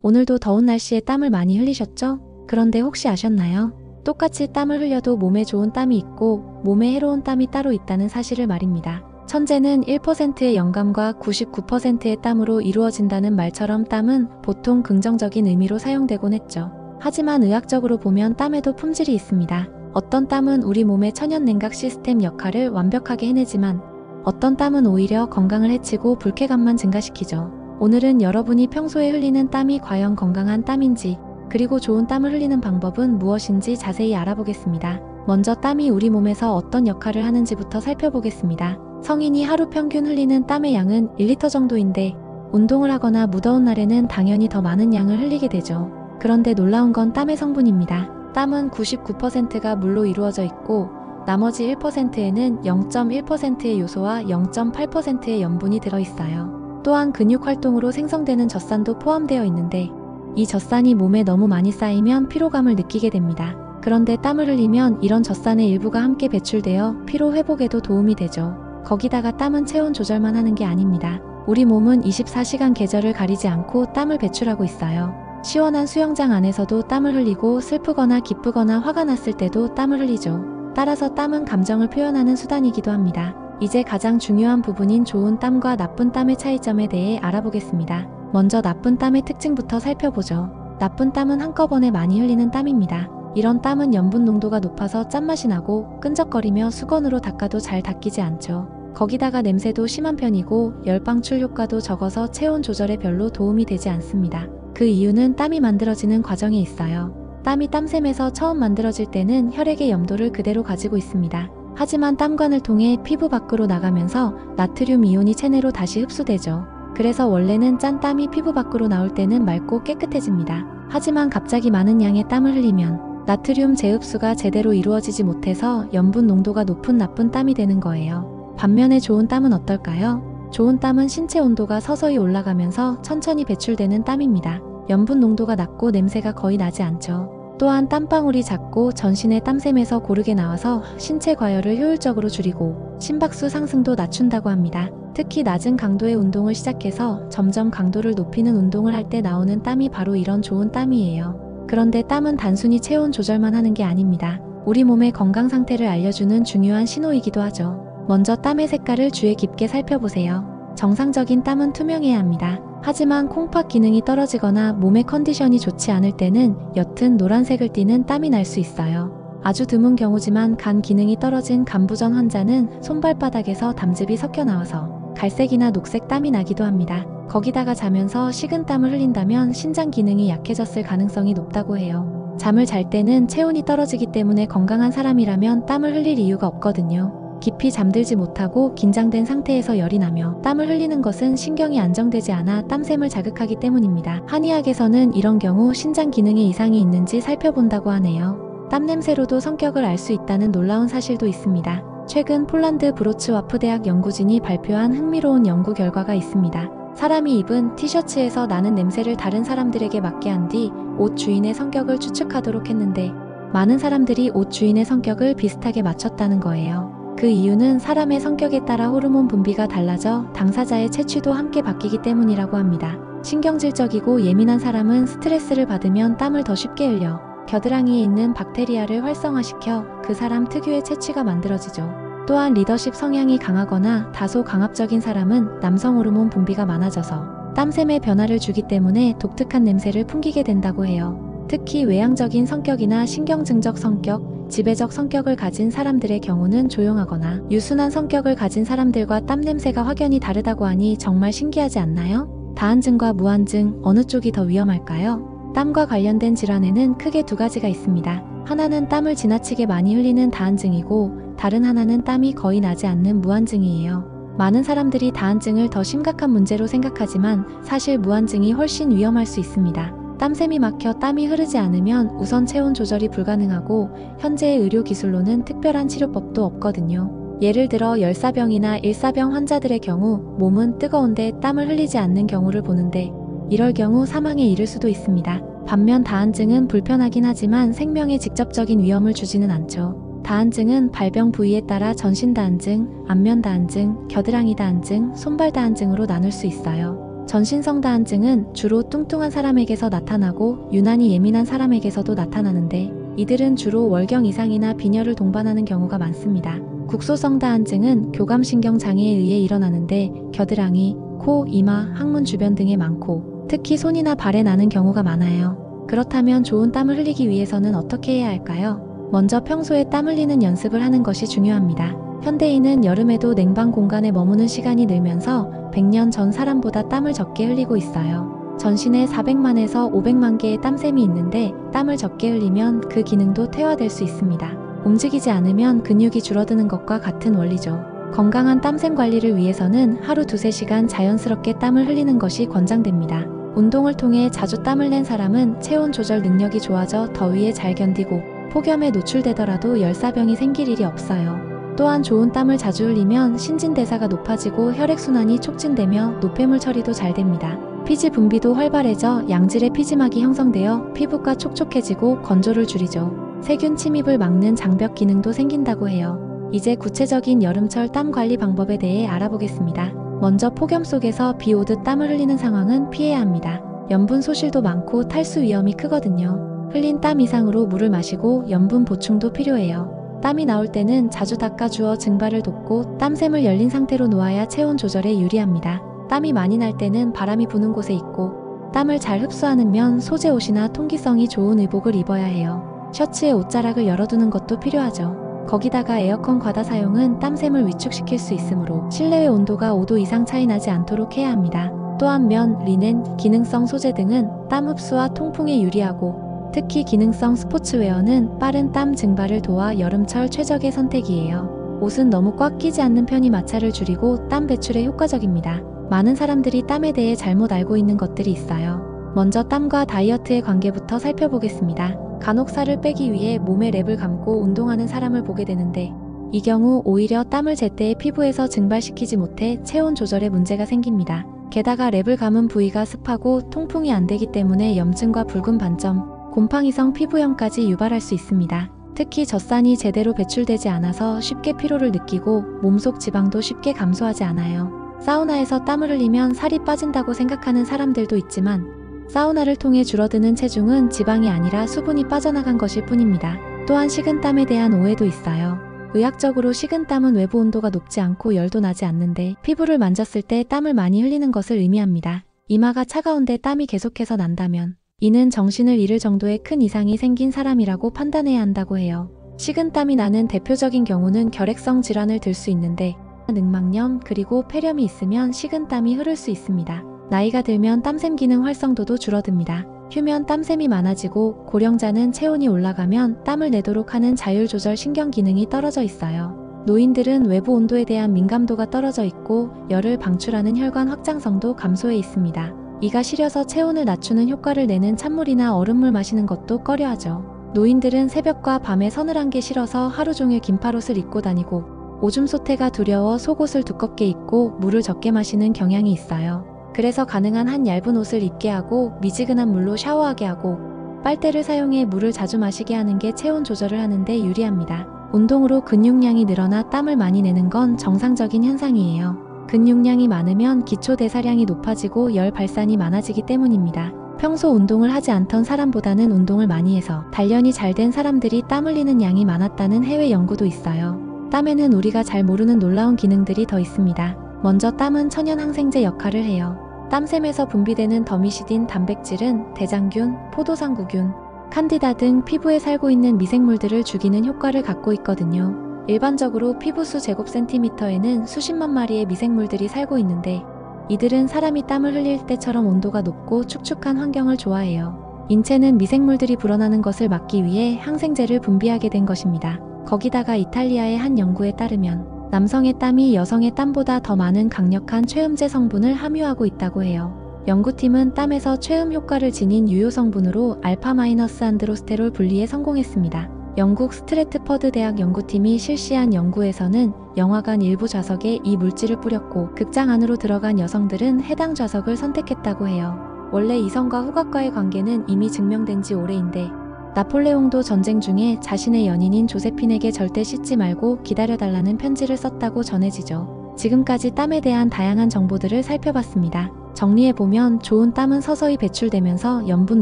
오늘도 더운 날씨에 땀을 많이 흘리셨죠? 그런데 혹시 아셨나요? 똑같이 땀을 흘려도 몸에 좋은 땀이 있고 몸에 해로운 땀이 따로 있다는 사실을 말입니다. 천재는 1%의 영감과 99%의 땀으로 이루어진다는 말처럼 땀은 보통 긍정적인 의미로 사용되곤 했죠. 하지만 의학적으로 보면 땀에도 품질이 있습니다. 어떤 땀은 우리 몸의 천연 냉각 시스템 역할을 완벽하게 해내지만 어떤 땀은 오히려 건강을 해치고 불쾌감만 증가시키죠. 오늘은 여러분이 평소에 흘리는 땀이 과연 건강한 땀인지, 그리고 좋은 땀을 흘리는 방법은 무엇인지 자세히 알아보겠습니다. 먼저 땀이 우리 몸에서 어떤 역할을 하는지부터 살펴보겠습니다. 성인이 하루 평균 흘리는 땀의 양은 1리터 정도인데 운동을 하거나 무더운 날에는 당연히 더 많은 양을 흘리게 되죠. 그런데 놀라운 건 땀의 성분입니다. 땀은 99%가 물로 이루어져 있고 나머지 1%에는 0.1%의 요소와 0.8%의 염분이 들어있어요. 또한 근육 활동으로 생성되는 젖산도 포함되어 있는데 이 젖산이 몸에 너무 많이 쌓이면 피로감을 느끼게 됩니다. 그런데 땀을 흘리면 이런 젖산의 일부가 함께 배출되어 피로 회복에도 도움이 되죠. 거기다가 땀은 체온 조절만 하는 게 아닙니다. 우리 몸은 24시간 계절을 가리지 않고 땀을 배출하고 있어요. 시원한 수영장 안에서도 땀을 흘리고 슬프거나 기쁘거나 화가 났을 때도 땀을 흘리죠. 따라서 땀은 감정을 표현하는 수단이기도 합니다. 이제 가장 중요한 부분인 좋은 땀과 나쁜 땀의 차이점에 대해 알아보겠습니다. 먼저 나쁜 땀의 특징부터 살펴보죠. 나쁜 땀은 한꺼번에 많이 흘리는 땀입니다. 이런 땀은 염분 농도가 높아서 짠맛이 나고 끈적거리며 수건으로 닦아도 잘 닦이지 않죠. 거기다가 냄새도 심한 편이고 열방출 효과도 적어서 체온 조절에 별로 도움이 되지 않습니다. 그 이유는 땀이 만들어지는 과정에 있어요. 땀이 땀샘에서 처음 만들어질 때는 혈액의 염도를 그대로 가지고 있습니다. 하지만 땀관을 통해 피부 밖으로 나가면서 나트륨 이온이 체내로 다시 흡수되죠. 그래서 원래는 짠 땀이 피부 밖으로 나올 때는 맑고 깨끗해집니다. 하지만 갑자기 많은 양의 땀을 흘리면 나트륨 재흡수가 제대로 이루어지지 못해서 염분 농도가 높은 나쁜 땀이 되는 거예요. 반면에 좋은 땀은 어떨까요? 좋은 땀은 신체 온도가 서서히 올라가면서 천천히 배출되는 땀입니다. 염분 농도가 낮고 냄새가 거의 나지 않죠. 또한 땀방울이 작고 전신의 땀샘에서 고르게 나와서 신체 과열을 효율적으로 줄이고 심박수 상승도 낮춘다고 합니다. 특히 낮은 강도의 운동을 시작해서 점점 강도를 높이는 운동을 할 때 나오는 땀이 바로 이런 좋은 땀이에요. 그런데 땀은 단순히 체온 조절만 하는 게 아닙니다. 우리 몸의 건강 상태를 알려주는 중요한 신호이기도 하죠. 먼저 땀의 색깔을 주의 깊게 살펴보세요. 정상적인 땀은 투명해야 합니다. 하지만 콩팥 기능이 떨어지거나 몸의 컨디션이 좋지 않을 때는 옅은 노란색을 띠는 땀이 날 수 있어요. 아주 드문 경우지만 간 기능이 떨어진 간부전 환자는 손발바닥에서 담즙이 섞여 나와서 갈색이나 녹색 땀이 나기도 합니다. 거기다가 자면서 식은땀을 흘린다면 신장 기능이 약해졌을 가능성이 높다고 해요. 잠을 잘 때는 체온이 떨어지기 때문에 건강한 사람이라면 땀을 흘릴 이유가 없거든요. 깊이 잠들지 못하고 긴장된 상태에서 열이 나며 땀을 흘리는 것은 신경이 안정되지 않아 땀샘을 자극하기 때문입니다. 한의학에서는 이런 경우 신장 기능에 이상이 있는지 살펴본다고 하네요. 땀 냄새로도 성격을 알 수 있다는 놀라운 사실도 있습니다. 최근 폴란드 브로츠와프 대학 연구진이 발표한 흥미로운 연구 결과가 있습니다. 사람이 입은 티셔츠에서 나는 냄새를 다른 사람들에게 맡게 한 뒤 옷 주인의 성격을 추측하도록 했는데 많은 사람들이 옷 주인의 성격을 비슷하게 맞췄다는 거예요. 그 이유는 사람의 성격에 따라 호르몬 분비가 달라져 당사자의 체취도 함께 바뀌기 때문이라고 합니다. 신경질적이고 예민한 사람은 스트레스를 받으면 땀을 더 쉽게 흘려 겨드랑이에 있는 박테리아를 활성화시켜 그 사람 특유의 체취가 만들어지죠. 또한 리더십 성향이 강하거나 다소 강압적인 사람은 남성 호르몬 분비가 많아져서 땀샘에 변화를 주기 때문에 독특한 냄새를 풍기게 된다고 해요. 특히 외향적인 성격이나 신경증적 성격, 지배적 성격을 가진 사람들의 경우는 조용하거나 유순한 성격을 가진 사람들과 땀 냄새가 확연히 다르다고 하니 정말 신기하지 않나요? 다한증과 무한증, 어느 쪽이 더 위험할까요? 땀과 관련된 질환에는 크게 두 가지가 있습니다. 하나는 땀을 지나치게 많이 흘리는 다한증이고 다른 하나는 땀이 거의 나지 않는 무한증이에요. 많은 사람들이 다한증을 더 심각한 문제로 생각하지만 사실 무한증이 훨씬 위험할 수 있습니다. 땀샘이 막혀 땀이 흐르지 않으면 우선 체온 조절이 불가능하고 현재의 의료 기술로는 특별한 치료법도 없거든요. 예를 들어 열사병이나 일사병 환자들의 경우 몸은 뜨거운데 땀을 흘리지 않는 경우를 보는데 이럴 경우 사망에 이를 수도 있습니다. 반면 다한증은 불편하긴 하지만 생명에 직접적인 위험을 주지는 않죠. 다한증은 발병 부위에 따라 전신 다한증, 안면 다한증, 겨드랑이 다한증, 손발 다한증으로 나눌 수 있어요. 전신성다한증은 주로 뚱뚱한 사람에게서 나타나고 유난히 예민한 사람에게서도 나타나는데 이들은 주로 월경 이상이나 빈혈을 동반하는 경우가 많습니다. 국소성다한증은 교감신경 장애에 의해 일어나는데 겨드랑이, 코, 이마, 항문 주변 등에 많고 특히 손이나 발에 나는 경우가 많아요. 그렇다면 좋은 땀을 흘리기 위해서는 어떻게 해야 할까요? 먼저 평소에 땀 흘리는 연습을 하는 것이 중요합니다. 현대인은 여름에도 냉방 공간에 머무는 시간이 늘면서 100년 전 사람보다 땀을 적게 흘리고 있어요. 전신에 400만에서 500만 개의 땀샘이 있는데 땀을 적게 흘리면 그 기능도 퇴화될 수 있습니다. 움직이지 않으면 근육이 줄어드는 것과 같은 원리죠. 건강한 땀샘 관리를 위해서는 하루 2~3시간 자연스럽게 땀을 흘리는 것이 권장됩니다. 운동을 통해 자주 땀을 낸 사람은 체온 조절 능력이 좋아져 더위에 잘 견디고 폭염에 노출되더라도 열사병이 생길 일이 없어요. 또한 좋은 땀을 자주 흘리면 신진대사가 높아지고 혈액순환이 촉진되며 노폐물 처리도 잘 됩니다. 피지 분비도 활발해져 양질의 피지막이 형성되어 피부가 촉촉해지고 건조를 줄이죠. 세균 침입을 막는 장벽 기능도 생긴다고 해요. 이제 구체적인 여름철 땀 관리 방법에 대해 알아보겠습니다. 먼저 폭염 속에서 비 오듯 땀을 흘리는 상황은 피해야 합니다. 염분 소실도 많고 탈수 위험이 크거든요. 흘린 땀 이상으로 물을 마시고 염분 보충도 필요해요. 땀이 나올 때는 자주 닦아주어 증발을 돕고 땀샘을 열린 상태로 놓아야 체온 조절에 유리합니다. 땀이 많이 날 때는 바람이 부는 곳에 있고 땀을 잘 흡수하는 면 소재 옷이나 통기성이 좋은 의복을 입어야 해요. 셔츠의 옷자락을 열어두는 것도 필요하죠. 거기다가 에어컨 과다 사용은 땀샘을 위축시킬 수 있으므로 실내외 온도가 5도 이상 차이 나지 않도록 해야 합니다. 또한 면, 리넨, 기능성 소재 등은 땀 흡수와 통풍에 유리하고 특히 기능성 스포츠웨어는 빠른 땀 증발을 도와 여름철 최적의 선택이에요. 옷은 너무 꽉 끼지 않는 편이 마찰을 줄이고 땀 배출에 효과적입니다. 많은 사람들이 땀에 대해 잘못 알고 있는 것들이 있어요. 먼저 땀과 다이어트의 관계부터 살펴보겠습니다. 간혹 살을 빼기 위해 몸에 랩을 감고 운동하는 사람을 보게 되는데 이 경우 오히려 땀을 제때 피부에서 증발시키지 못해 체온 조절에 문제가 생깁니다. 게다가 랩을 감은 부위가 습하고 통풍이 안 되기 때문에 염증과 붉은 반점, 곰팡이성 피부염까지 유발할 수 있습니다. 특히 젖산이 제대로 배출되지 않아서 쉽게 피로를 느끼고 몸속 지방도 쉽게 감소하지 않아요. 사우나에서 땀을 흘리면 살이 빠진다고 생각하는 사람들도 있지만 사우나를 통해 줄어드는 체중은 지방이 아니라 수분이 빠져나간 것일 뿐입니다. 또한 식은땀에 대한 오해도 있어요. 의학적으로 식은땀은 외부 온도가 높지 않고 열도 나지 않는데 피부를 만졌을 때 땀을 많이 흘리는 것을 의미합니다. 이마가 차가운데 땀이 계속해서 난다면 이는 정신을 잃을 정도의 큰 이상이 생긴 사람이라고 판단해야 한다고 해요. 식은땀이 나는 대표적인 경우는 결핵성 질환을 들 수 있는데 늑막염 그리고 폐렴이 있으면 식은땀이 흐를 수 있습니다. 나이가 들면 땀샘 기능 활성도도 줄어듭니다. 휴면 땀샘이 많아지고 고령자는 체온이 올라가면 땀을 내도록 하는 자율 조절 신경 기능이 떨어져 있어요. 노인들은 외부 온도에 대한 민감도가 떨어져 있고 열을 방출하는 혈관 확장성도 감소해 있습니다. 이가 시려서 체온을 낮추는 효과를 내는 찬물이나 얼음물 마시는 것도 꺼려하죠. 노인들은 새벽과 밤에 서늘한 게 싫어서 하루 종일 긴팔옷을 입고 다니고 오줌 소태가 두려워 속옷을 두껍게 입고 물을 적게 마시는 경향이 있어요. 그래서 가능한 한 얇은 옷을 입게 하고 미지근한 물로 샤워하게 하고 빨대를 사용해 물을 자주 마시게 하는 게 체온 조절을 하는 데 유리합니다. 운동으로 근육량이 늘어나 땀을 많이 내는 건 정상적인 현상이에요. 근육량이 많으면 기초 대사량이 높아지고 열 발산이 많아지기 때문입니다. 평소 운동을 하지 않던 사람보다는 운동을 많이 해서 단련이 잘 된 사람들이 땀 흘리는 양이 많았다는 해외 연구도 있어요. 땀에는 우리가 잘 모르는 놀라운 기능들이 더 있습니다. 먼저 땀은 천연 항생제 역할을 해요. 땀샘에서 분비되는 더미시딘 단백질은 대장균, 포도상구균, 칸디다 등 피부에 살고 있는 미생물들을 죽이는 효과를 갖고 있거든요. 일반적으로 피부수 제곱센티미터에는 수십만 마리의 미생물들이 살고 있는데 이들은 사람이 땀을 흘릴 때처럼 온도가 높고 축축한 환경을 좋아해요. 인체는 미생물들이 불어나는 것을 막기 위해 항생제를 분비하게 된 것입니다. 거기다가 이탈리아의 한 연구에 따르면 남성의 땀이 여성의 땀보다 더 많은 강력한 최음제 성분을 함유하고 있다고 해요. 연구팀은 땀에서 최음 효과를 지닌 유효 성분으로 알파-안드로스테롤 분리에 성공했습니다. 영국 스트래트퍼드 대학 연구팀이 실시한 연구에서는 영화관 일부 좌석에 이 물질을 뿌렸고 극장 안으로 들어간 여성들은 해당 좌석을 선택했다고 해요. 원래 이성과 후각과의 관계는 이미 증명된 지 오래인데 나폴레옹도 전쟁 중에 자신의 연인인 조세핀에게 절대 씻지 말고 기다려달라는 편지를 썼다고 전해지죠. 지금까지 땀에 대한 다양한 정보들을 살펴봤습니다. 정리해보면 좋은 땀은 서서히 배출되면서 염분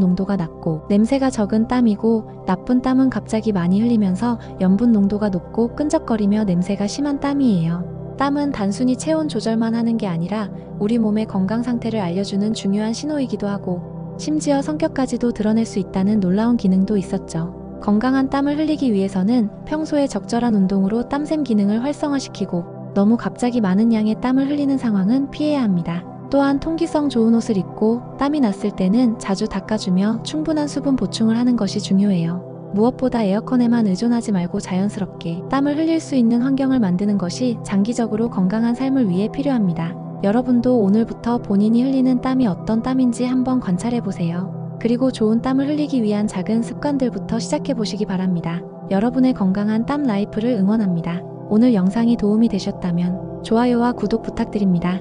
농도가 낮고 냄새가 적은 땀이고, 나쁜 땀은 갑자기 많이 흘리면서 염분 농도가 높고 끈적거리며 냄새가 심한 땀이에요. 땀은 단순히 체온 조절만 하는 게 아니라 우리 몸의 건강 상태를 알려주는 중요한 신호이기도 하고, 심지어 성격까지도 드러낼 수 있다는 놀라운 기능도 있었죠. 건강한 땀을 흘리기 위해서는 평소에 적절한 운동으로 땀샘 기능을 활성화시키고, 너무 갑자기 많은 양의 땀을 흘리는 상황은 피해야 합니다. 또한 통기성 좋은 옷을 입고 땀이 났을 때는 자주 닦아주며 충분한 수분 보충을 하는 것이 중요해요. 무엇보다 에어컨에만 의존하지 말고 자연스럽게 땀을 흘릴 수 있는 환경을 만드는 것이 장기적으로 건강한 삶을 위해 필요합니다. 여러분도 오늘부터 본인이 흘리는 땀이 어떤 땀인지 한번 관찰해보세요. 그리고 좋은 땀을 흘리기 위한 작은 습관들부터 시작해보시기 바랍니다. 여러분의 건강한 땀 라이프를 응원합니다. 오늘 영상이 도움이 되셨다면 좋아요와 구독 부탁드립니다.